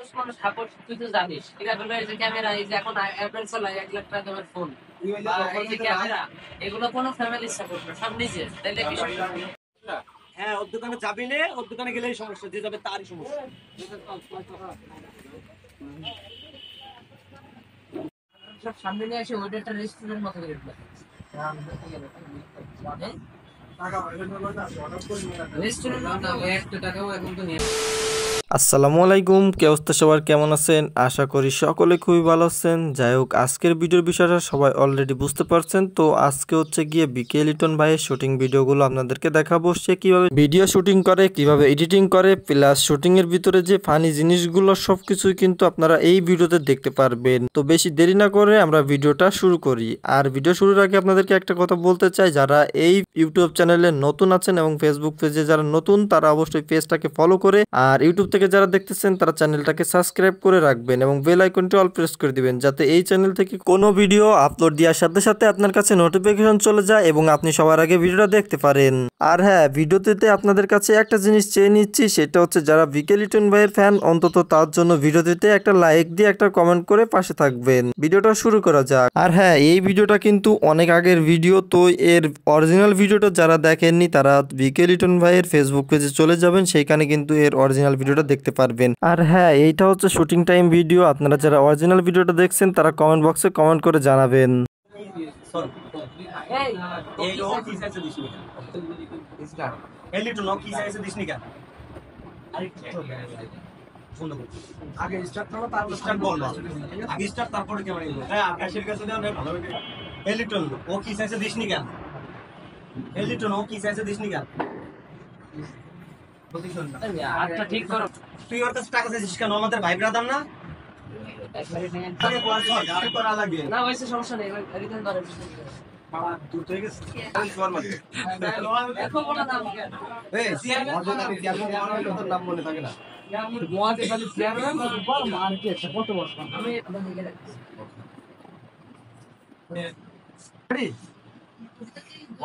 পুরুষ মানুষ সাপোর্ট তুই তো জানিস ঠিক আছে এই যে ক্যামেরা এই যে এখন অ্যাপেল চালায় 1 লাখ টাকা দামের ফোন এই যে ক্যামেরা এগুলো কোনো ফ্যামিলি সাপোর্ট না সব নিজের তাইলে বিষয়টা হ্যাঁ ওর দোকানে যাবি না ওর দোকানে গেলেই সমস্যা যে যাবে তারই সমস্যা সব সামনে নিয়ে এসে ওইটা একটা রেস্টুরেন্ট মতো করে দিলাম রেস্টুরেন্ট না 1 টাকাও এখন তো নিয়ে আসসালামু আলাইকুম, কে অবস্থা সবার, কেমন আছেন? আশা করি সকলে খুবই ভালো আছেন। যাই হোক, আজকের ভিডিওর বিষয়টা সবাই অলরেডি বুঝতে পারছেন। তো আজকে হচ্ছে গিয়ে বিকে লিটন ভাইয়ের শুটিং ভিডিওগুলো আপনাদেরকে দেখাবো। সে কিভাবে ভিডিও শুটিং করে, কিভাবে এডিটিং করে, প্লাস শুটিং এর ভিতরে যে ফানি জিনিসগুলো সবকিছুই কিন্তু আপনারা এই ভিডিওতে দেখতে পারবেন। তো বেশি দেরি না করে আমরা ভিডিওটা শুরু করি। আর ভিডিও শুরুর আগে আপনাদেরকে একটা কথা বলতে চাই, যারা এই ইউটিউব চ্যানেলে নতুন আছেন এবং ফেসবুক পেজে যারা নতুন, তারা অবশ্যই পেজটাকে ফলো করে, আর ইউটিউব থেকে যারা দেখতেছেন তারা চ্যানেলটাকে সাবস্ক্রাইব করে রাখবেন এবং বেল আইকনটি অল প্রেস করে দিবেন, যাতে এই চ্যানেল থেকে কোনো ভিডিও আপলোড দেওয়ার সাথে সাথে আপনার কাছে নোটিফিকেশন চলে যায় এবং আপনি সবার আগে ভিডিওটা দেখতে পারেন। আর হ্যাঁ, ভিডিওতে আপনাদের কাছে একটা জিনিস চেয়ে নিচ্ছি, সেটা হচ্ছে যারা বিকে লিটন ভাইয়ের ফ্যান, অন্তত তার জন্য ভিডিওতে একটা লাইক দিয়ে একটা কমেন্ট করে পাশে থাকবেন। ভিডিওটা শুরু করা যাক। আর হ্যাঁ, এই ভিডিওটা কিন্তু অনেক আগের ভিডিও, তো এর অরিজিনাল ভিডিওটা যারা দেখেননি তারা বিকে লিটন ভাইয়ের ফেসবুক পেজে চলে যাবেন, সেইখানে কিন্তু এর অরিজিনাল ভিডিওটা দেখতে পারবেন। আর হ্যাঁ, এইটা হচ্ছে শুটিং টাইম ভিডিও। আপনারা যারা অরিজিনাল ভিডিওটা দেখছেন তারা কমেন্ট বক্সে কমেন্ট করে জানাবেন। এই ও কি চাইছে দিসনি ইসকা এলি তো নো কি চাইছে দিসনি কেন আগে স্টার্ট করো তারপর স্টার্ট বলবো আগে স্টার্ট তারপরে ক্যামেরা নিব হ্যাঁ আকাশের কাছে দাও না ভালো হবে এলিটন ও কি চাইছে দিসনি কেন এলিটন ও কি চাইছে দিসনি কেন আচ্ছা ঠিক করো তুই ওর কাছে টাকা চাইছিস কেন আমাদের ভাই ব্রাদার না আরে আর করা লাগে না হইছে সমস্যা নেই রিটার্ন করে বাবা দূর থেকে গেছে শোয়ার মধ্যে দেখো বড় নাম কেন এই মজা আমি কেমন তোর নাম মনে থাকে না মজা খালি প্লেয়ার না বল মারকে কত বড় আমি রেডি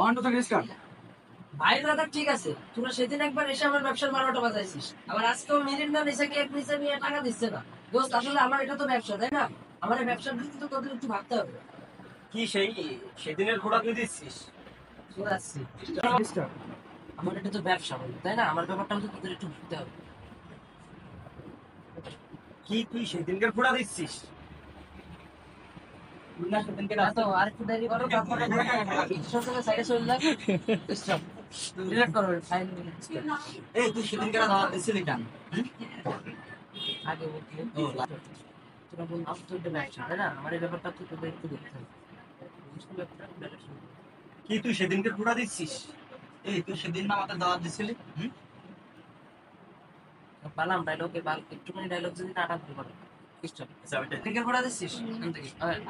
1 2 3 স্টার্ট ভাই দাদা ঠিক আছে তোরা সেদিন একবার এসে আমার ব্যবসার 12টা বাজাইছিস আবার আজকেও মিরিন্ডা নিচে কেক নিচে নিয়ে টাকা দিচ্ছে না দোস্ত আসলে আমার এটা তো ব্যবসা তাই না আমার এই ব্যবসার দিকে তো তোদের একটু ভাবতে হবে কি সেই সেদিনের ঘোড়া তুই দিচ্ছিস বুঝাচ্ছি আমার এটা তো ব্যবসা বল তাই না আমার ব্যাপারটা তো তোদের একটু ভাবতে হবে কি তুই সেদিনকার ঘোড়া দিচ্ছিস না সেদিনকে না তো আর একটু দেরি করো তারপরে সঙ্গে সাইডে চলে যাক স্টপ ডিলিট করো ফাইল এই তুই সেদিনকার দাওয়াত দিছিলি কেন আগে বলতে তোরা বল আপ তো এটা ব্যবসা তাই না আমার এই ব্যাপারটা তো তোদের একটু দেখতে হবে কি তুই সেদিনকার ঘোড়া দিচ্ছিস এই তুই সেদিন না আমাদের দাওয়াত দিছিলি পালাম ডায়লগে বাল একটুখানি ডায়লগ যদি না আটাক করে ক্রিকেট করা দিচ্ছিস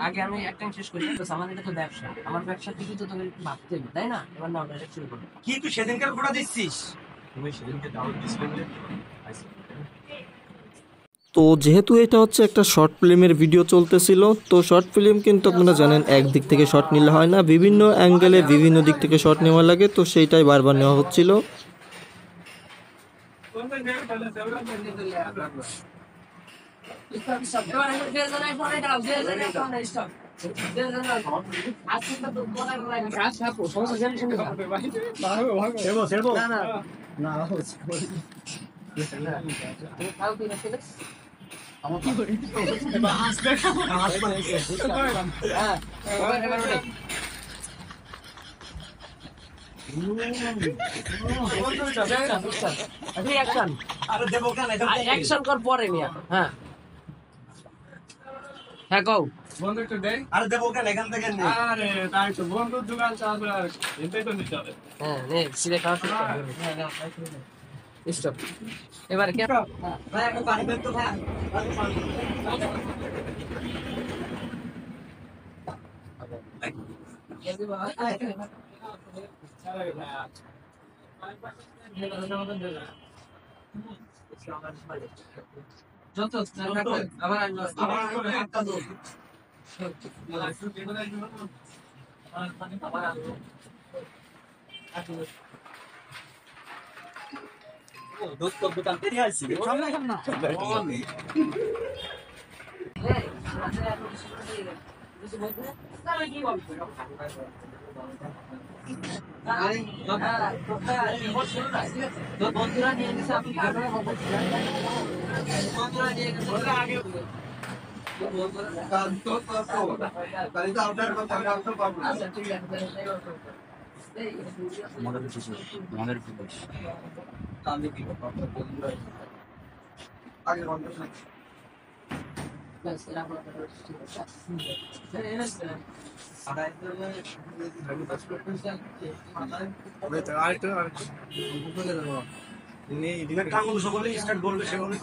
আগে আমি একটা শেষ করি তো আমার এটা তো ব্যবসা আমার ব্যবসার দিকে তো তোকে একটু ভাবতে হবে তাই না এবার না ডাইরেক্ট শুরু করো কি তুই সেদিনকার ঘোড়া দিচ্ছিস তুমি সেদিনকে দাওয়াত দিছিলি তো যেহেতু এটা হচ্ছে একটা শর্ট ফিল্মের ভিডিও চলতেছিল, তো শর্ট ফিল্ম কিন্তু আপনারা জানেন একদিক থেকে শর্ট নিলে হয় না, বিভিন্ন অ্যাঙ্গেলে বিভিন্ন দিক থেকে শর্ট নেওয়া লাগে, তো সেইটাই বারবার নেওয়া হচ্ছিল। অ্যাকশন কর পরে নিয়া হ্যাঁ হ্যাঁ কও বন্ধু একটু দেই আরে দেবো কেন এখান থেকে নে আরে তাই তো বন্ধুর দোকান চালাবে আর এটাই তো নিতে হবে হ্যাঁ নে সিরে খাওয়া শুরু কর স্টপ এবারে কে ভাই একটা পানি দেন তো ভাই যত আবার একটা দো দোস্ত দোকান থেকে আসছি সামনে এখন না বন্ধুরা নিয়ে গেছে আপনি বন্ধুরা নিয়ে গেছে আগে সকলে স্টার্ট বলবে সেগুলো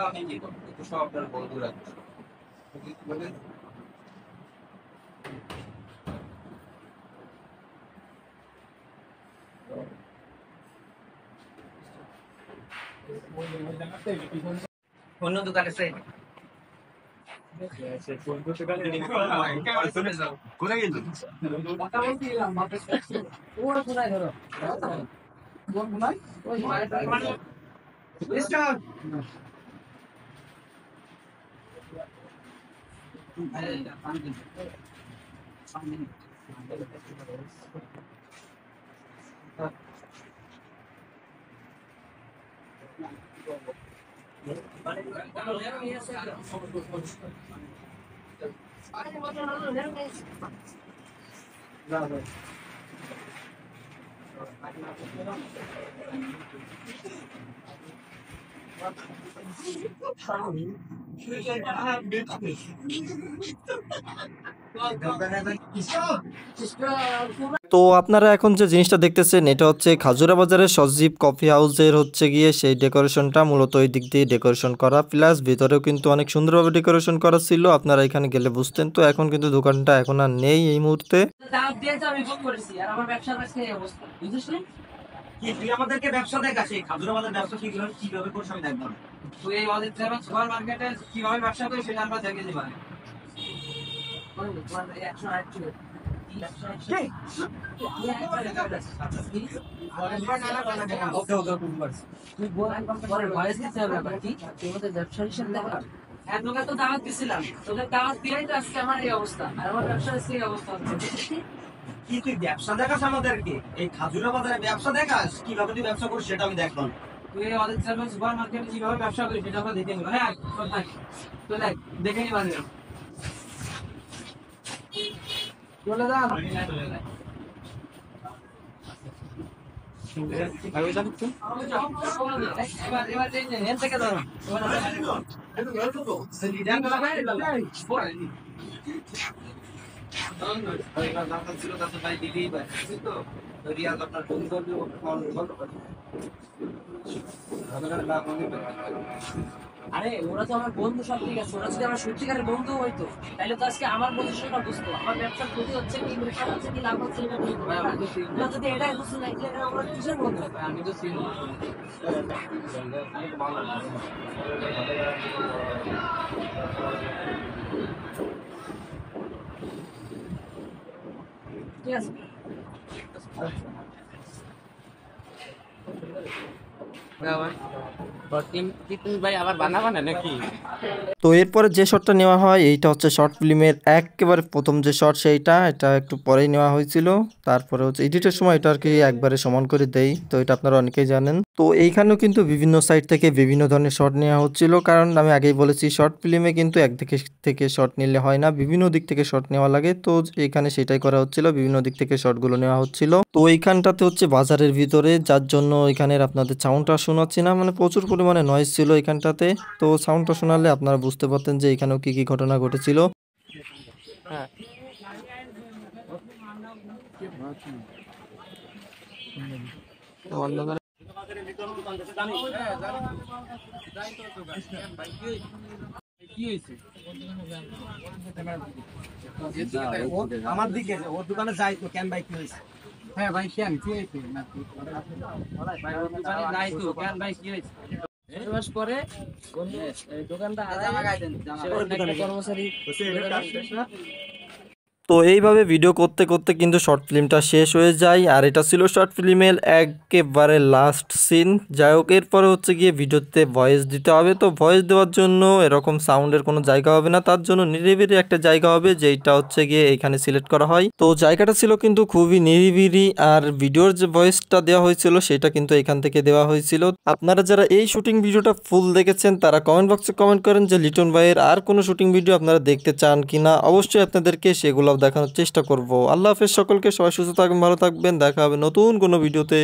আমি কি করবো সব আপনার বন্ধুরা অন্য দোকানে সেই কোথায় গেল ওরা কোথায় ধরো ওই স্টার্ট তো আপনারা এখন যে জিনিসটা দেখতেছেন এটা হচ্ছে খাজুরা বাজারের সজীব কফি হাউসের হচ্ছে গিয়ে সেই ডেকোরেশনটা মূলত ওই দিক দিয়ে ডেকোরেশন করা, প্লাস ভিতরেও কিন্তু অনেক সুন্দরভাবে ডেকোরেশন করা ছিল, আপনারা এখানে গেলে বুঝতেন। তো এখন কিন্তু দোকানটা এখন আর নেই এই মুহূর্তে। দাম দিয়েছে আমি ফোন করেছি আর আমার ব্যবসার কাছে এই অবস্থা বুঝছিস কি তুই আমাদেরকে ব্যবসা দেখা সেই খাজুরাবাদের ব্যবসা কিভাবে করছ আমি দেখব তুই এই আমাদের সুপার মার্কেটে কিভাবে ব্যবসা করিস সেটা আমরা দেখে দিই ভাই তোমার 108 কি তুই ব্যবসা দেখাস আমাদেরকে এই খাজুরা বাজারে ব্যবসা দেখাস কিভাবে তুই ব্যবসা করিস সেটা আমি দেখলাম তুই আমাদের সুপার মার্কেটে কিভাবে ব্যবসা করিস সেটা আমরা দেখে নিব হ্যাঁ তো দেখ দেখে নিবা চলে যা এবার এর থেকে ধরো আরে ওরা তো আমার বন্ধু, সব ঠিক আছে, ওরা যদি আমার সত্যিকারের বন্ধু হইতো তাহলে তো আজকে আমার পজিশনটা বুঝতো, আমার ব্যবসার ক্ষতি হচ্ছে কি লোকসান হচ্ছে কি লাভ হচ্ছে এটা বুঝতো। ওরা যদি এটাই বুঝতো না এটা আমরা কিসের বন্ধু? আমি তো চিনি ঠিক আছে। ভাই আবার বানাবা না নাকি? তো এরপরে যে শটটা নেওয়া হয় এইটা হচ্ছে শর্ট ফিল্মের একেবারে প্রথম যে শট সেইটা, এটা একটু পরেই নেওয়া হয়েছিল। তারপরে হচ্ছে এডিটের সময় এটা আর কি একবারে সমান করে দেই, তো এটা আপনারা অনেকেই জানেন। তো এইখানেও কিন্তু বিভিন্ন সাইড থেকে বিভিন্ন ধরনের শট নেওয়া হচ্ছিল, কারণ আমি আগেই বলেছি শর্ট ফিল্মে কিন্তু একদিকে থেকে শট নিলে হয় না, বিভিন্ন দিক থেকে শট নেওয়া লাগে। তো এখানে সেটাই করা হচ্ছিল, বিভিন্ন দিক থেকে শটগুলো নেওয়া হচ্ছিল। তো এইখানটাতে হচ্ছে বাজারের ভিতরে, যার জন্য এখানের আপনাদের সাউন্ডটা শোনাচ্ছি না, মানে প্রচুর পরিমাণে নয়েজ ছিল এখানটাতে। তো সাউন্ডটা শোনালে আপনারা বুঝতে পারতেন যে এখানেও কি কি ঘটনা ঘটেছিল। আমার দিকে ওর দোকানে যাই তো কেন ভাই কি হয়েছে? হ্যাঁ ভাই কেন কি হয়েছে? ভাই ওর দোকানে যাই তো কেন ভাই কি হয়েছে? 6 মাস পরে এই দোকানটা হারায় একটা কর্মচারী তো এইভাবে ভিডিও করতে করতে কিন্তু শর্ট ফিল্মটা শেষ হয়ে যায়। আর এটা ছিল শর্ট ফিল্মের একেবারে লাস্ট সিন। যাই হোক, এরপরে হচ্ছে গিয়ে ভিডিওতে ভয়েস দিতে হবে। তো ভয়েস দেওয়ার জন্য এরকম সাউন্ডের কোনো জায়গা হবে না, তার জন্য নিরিবিলি একটা জায়গা হবে, যেটা হচ্ছে গিয়ে এখানে সিলেক্ট করা হয়। তো জায়গাটা ছিল কিন্তু খুবই নিরিবিলি, আর ভিডিওর যে ভয়েসটা দেওয়া হয়েছিল সেটা কিন্তু এখান থেকে দেওয়া হয়েছিল। আপনারা যারা এই শুটিং ভিডিওটা ফুল দেখেছেন তারা কমেন্ট বক্সে কমেন্ট করেন যে লিটন ভাইয়ের আর কোনো শুটিং ভিডিও আপনারা দেখতে চান কিনা। অবশ্যই আপনাদেরকে সেগুলো দেখানোর চেষ্টা করব। আল্লাহ হাফেজ সকলকে, সবাই সুস্থ থাকবেন, ভালো থাকবেন, দেখা হবে নতুন কোনো ভিডিওতে।